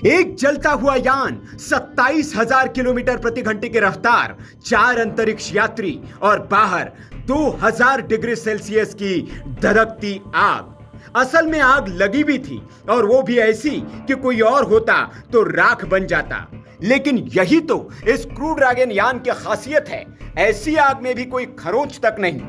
एक जलता हुआ यान, 27,000 किलोमीटर प्रति घंटे की रफ्तार, 4 अंतरिक्ष यात्री और बाहर 2000 डिग्री सेल्सियस की धधकती आग। असल में आग लगी भी थी, और वो भी ऐसी कि कोई और होता तो राख बन जाता। लेकिन यही तो इस क्रू ड्रैगन यान की खासियत है, ऐसी आग में भी कोई खरोंच तक नहीं।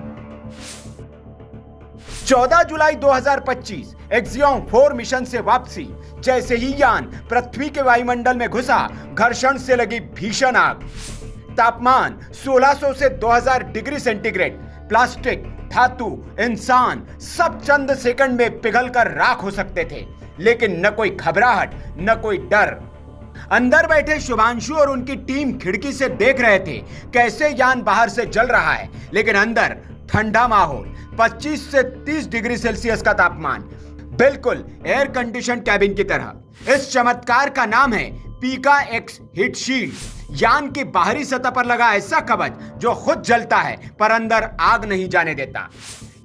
14 जुलाई 2025 एक्सियोम 4 मिशन से वापसी। जैसे ही यान पृथ्वी के वायुमंडल में घुसा, घर्षण से लगी भीषण आग। तापमान 1600 से 2000 डिग्री सेंटीग्रेड। प्लास्टिक, धातु, इंसान सब चंद सेकंड में पिघलकर राख हो सकते थे, लेकिन न कोई घबराहट, न कोई डर। अंदर बैठे शुभांशु और उनकी टीम खिड़की से देख रहे थे कैसे यान बाहर से जल रहा है, लेकिन अंदर ठंडा माहौल, 25 से 30 डिग्री सेल्सियस का तापमान, बिल्कुल एयर कंडीशन कैबिन की तरह। इस चमत्कार का नाम है पीका एक्स हीट शील्ड। यान की बाहरी सतह पर लगा ऐसा कवच जो खुद जलता है पर अंदर आग नहीं जाने देता।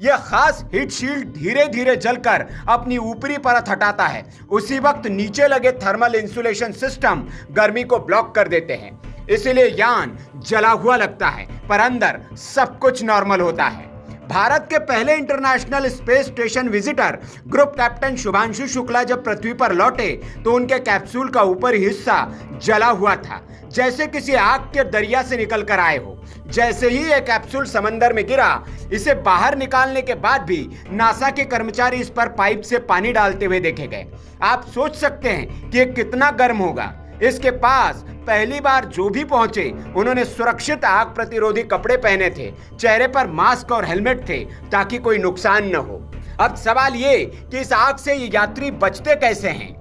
यह खास हीट शील्ड धीरे धीरे जलकर अपनी ऊपरी परत हटाता है। उसी वक्त नीचे लगे थर्मल इंसुलेशन सिस्टम गर्मी को ब्लॉक कर देते हैं, इसलिए यान जला हुआ लगता है पर अंदर सब कुछ नॉर्मल होता है। भारत के पहले international space station visitor group captain Shubhanshu Shukla जब पृथ्वी पर लौटे तो उनके कैप्सूल का ऊपरी हिस्सा जला हुआ था, जैसे किसी आग के दरिया से निकल कर आए हो। जैसे ही यह कैप्सूल समंदर में गिरा, इसे बाहर निकालने के बाद भी नासा के कर्मचारी इस पर पाइप से पानी डालते हुए देखे गए। आप सोच सकते हैं कि यह कितना गर्म होगा। इसके पास पहली बार जो भी पहुंचे उन्होंने सुरक्षित आग प्रतिरोधी कपड़े पहने थे, चेहरे पर मास्क और हेलमेट थे ताकि कोई नुकसान न हो। अब सवाल ये कि इस आग से ये यात्री बचते कैसे हैं।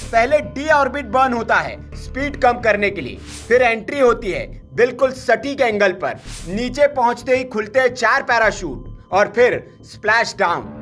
पहले डी ऑर्बिट बर्न होता है स्पीड कम करने के लिए, फिर एंट्री होती है बिल्कुल सटीक एंगल पर, नीचे पहुंचते ही खुलते हैं 4 पैराशूट और फिर स्प्लैश डाउन।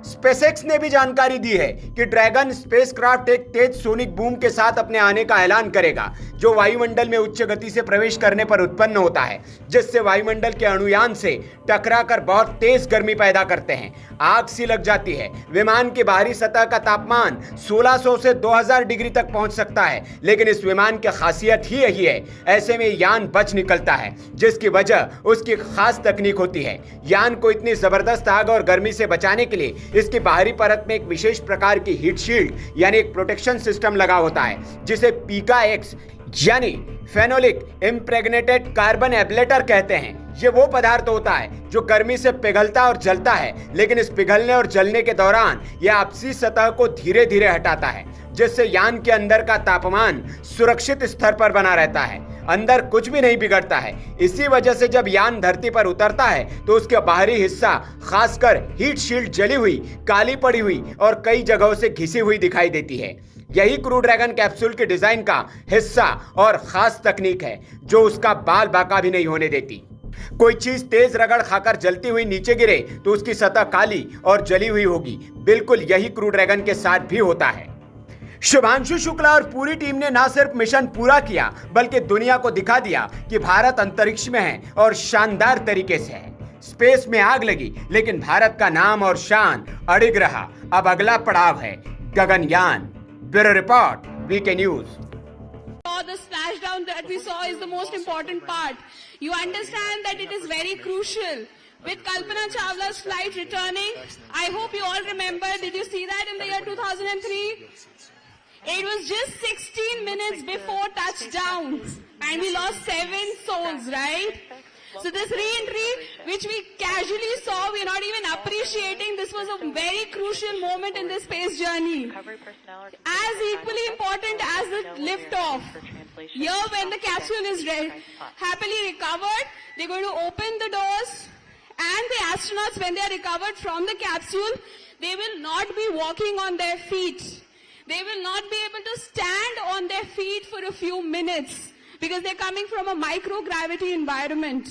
स्पेसएक्स ने भी जानकारी दी है कि ड्रैगन स्पेसक्राफ्ट एक तेज सोनिक बूम के साथ अपने आने का ऐलान करेगा, जो वायुमंडल में उच्च गति से प्रवेश करने पर उत्पन्न होता है, जिससे वायुमंडल के अणुयान से टकराकर बहुत तेज गर्मी पैदा करते हैं। आग सी लग जाती है। विमान की बाहरी सतह का तापमान 1600 से 2000 डिग्री तक पहुंच सकता है, लेकिन इस विमान की खासियत ही यही है। ऐसे में यान बच निकलता है, जिसकी वजह उसकी खास तकनीक होती है। यान को इतनी जबरदस्त आग और गर्मी से बचाने के लिए इसकी बाहरी परत में एक विशेष प्रकार की हीट शील्ड यानी एक प्रोटेक्शन सिस्टम लगा होता है, जिसे पीका एक्स यानी फेनोलिक इम्प्रेग्नेटेड कार्बन एब्लेटर कहते हैं। ये वो पदार्थ होता है जो गर्मी से पिघलता और जलता है, लेकिन इस पिघलने और जलने के दौरान यह आपसी सतह को धीरे धीरे हटाता है, जिससे यान के अंदर का तापमान सुरक्षित स्तर पर बना रहता है। अंदर कुछ भी नहीं बिगड़ता है। इसी वजह से जब यान धरती पर उतरता है तो उसके बाहरी हिस्सा, खासकर हीट शील्ड, जली हुई, काली पड़ी हुई और कई जगहों से घिसी हुई दिखाई देती है। यही क्रू ड्रैगन कैप्सूल के डिजाइन का हिस्सा और खास तकनीक है, जो उसका बाल बाका भी नहीं होने देती। कोई चीज तेज रगड़ खाकर जलती हुई नीचे गिरे तो उसकी सतह काली और जली हुई होगी। बिल्कुल यही क्रू ड्रैगन के साथ भी होता है। शुभांशु शुक्ला और पूरी टीम ने न सिर्फ मिशन पूरा किया, बल्कि दुनिया को दिखा दिया कि भारत अंतरिक्ष में है और शानदार तरीके से है। स्पेस में आग लगी, लेकिन भारत का नाम और शान अडिग रहा। अब अगला पड़ाव है Gaganyaan. Bureau report, VK news. The splashdown that we saw is the most important part. You understand that it is very crucial. With Kalpana Chawla's flight returning, I hope you all remember, did you see that in the year 2003? It was just 16 minutes before touchdown and we lost 7 souls, right? So this re-entry, which we casually saw, we're not even appreciating. This was a very crucial moment in the space journey. As equally important as the lift-off. Here, when the capsule is happily recovered, they're going to open the doors, and the astronauts, when they are recovered from the capsule, they will not be walking on their feet. They will not be able to stand on their feet for a few minutes, because they're coming from a microgravity environment.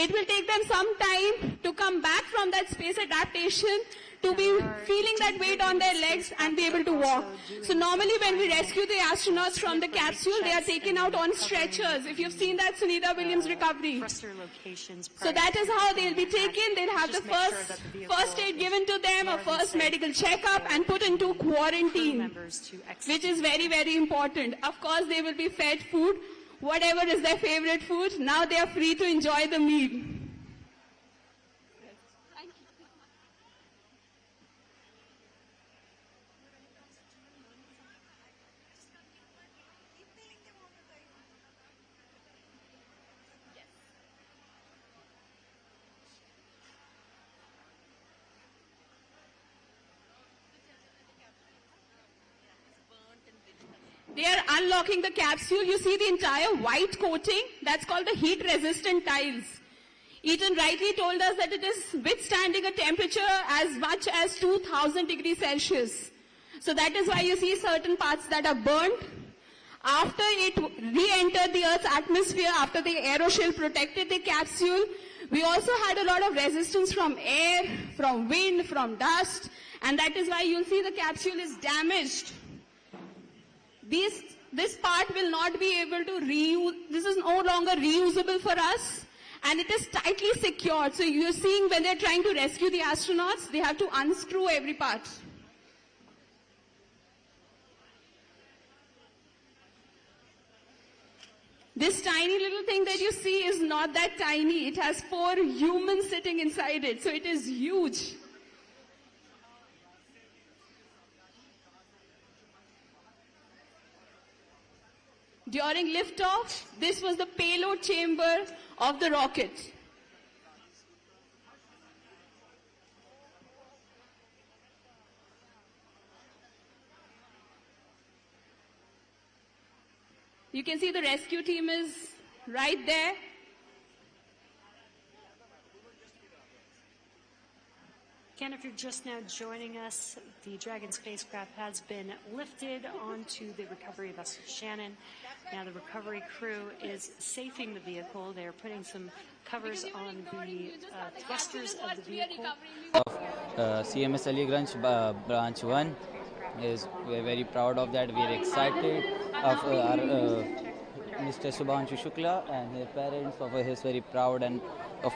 It will take them some time to come back from that space adaptation to be feeling that weight on their legs and be able to walk. So normally when we rescue the astronauts from the capsule, they are taken out on stretchers. If you've seen that Sunita Williams recovery. So that is how they'll be taken. They'll have the first aid given to them, a first medical checkup, and put into quarantine, which is very, very important. Of course, they will be fed food, whatever is their favorite food. Now they are free to enjoy the meal. They are unlocking the capsule. You see the entire white coating. That's called the heat-resistant tiles. Eaton rightly told us that it is withstanding a temperature as much as 2000 degrees Celsius. So that is why you see certain parts that are burnt. After it re-entered the Earth's atmosphere, after the aeroshell protected the capsule, we also had a lot of resistance from air, from wind, from dust. And that is why you'll see the capsule is damaged. This part will not be able to reuse. This is no longer reusable for us, and it is tightly secured. So you're seeing when they're trying to rescue the astronauts, they have to unscrew every part. This tiny little thing that you see is not that tiny. It has 4 humans sitting inside it, so it is huge. During liftoff, this was the payload chamber of the rocket. You can see the rescue team is right there. Ken, if you're just now joining us, the Dragon spacecraft has been lifted onto the recovery vessel Shannon. Now the recovery crew is safing the vehicle. They're putting some covers on the thrusters of the vehicle. CMS Aliganj Branch 1 we are very proud of that. We are excited of our Mr. Subhanshu Shukla and his parents. Of his very proud, and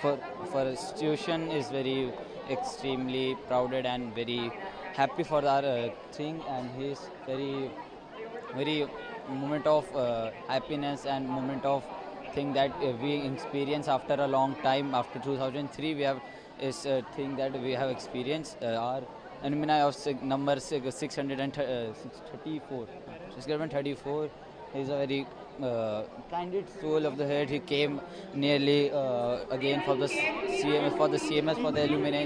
for institution is very extremely prouded and very happy for our thing, and he is very moment of happiness and moment of thing that we experience after a long time. After 2003 we have is a thing that we have experienced. Our alumni of number 634 is a very candid soul of the head. He came nearly again for the CMS for the alumni.